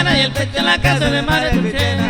quena y el pecho en la casa de María Chuchena.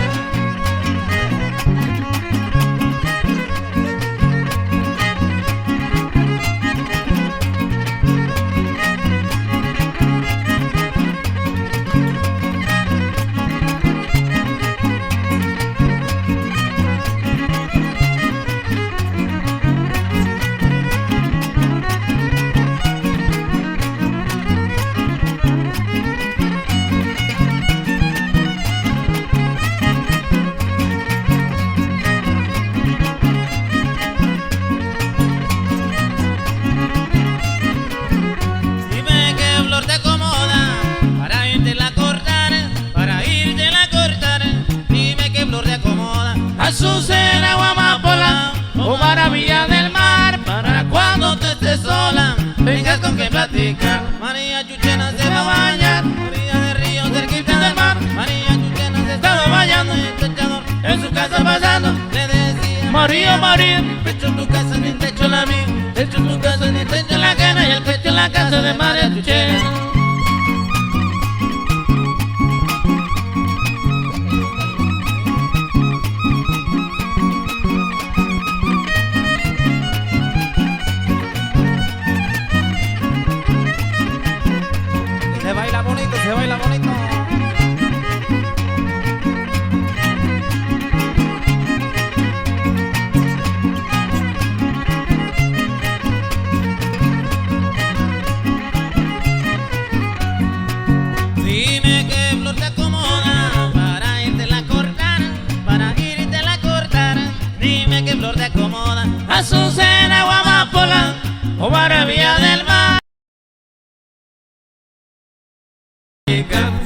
Azucena o amapola o maravilla del mar, para cuando tú estés sola vengas con que platicar. María Chuchena se va a bañar, orilla de río cerquita del mar. María Chuchena se estaba bañando y el techador en su casa pasando le decía: María, María, mi pecho en tu casa, mi techo la mía, techo en tu casa, mi techo en la cana y el pecho en la casa de María Chuchena. Se baila bonito, se baila bonito. Dime qué flor te acomoda para irte la cortar, para irte la cortar. Dime qué flor te acomoda, azucena o amapola o maravilla del mar.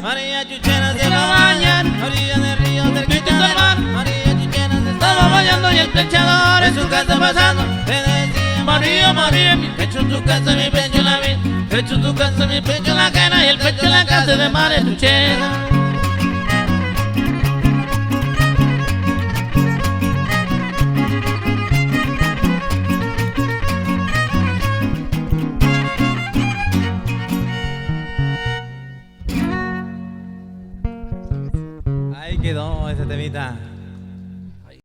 María Chuchena se va a bañar, orilla del río cerquita del mar. María Chuchena se estaba bañando y el techador en su casa pasando le decía: María, María, mi pecho en tu casa, mi pecho en la mía, pecho en tu casa, mi pecho en la cana y el pecho en la casa de María Chuchena. Ahí quedó ese temita.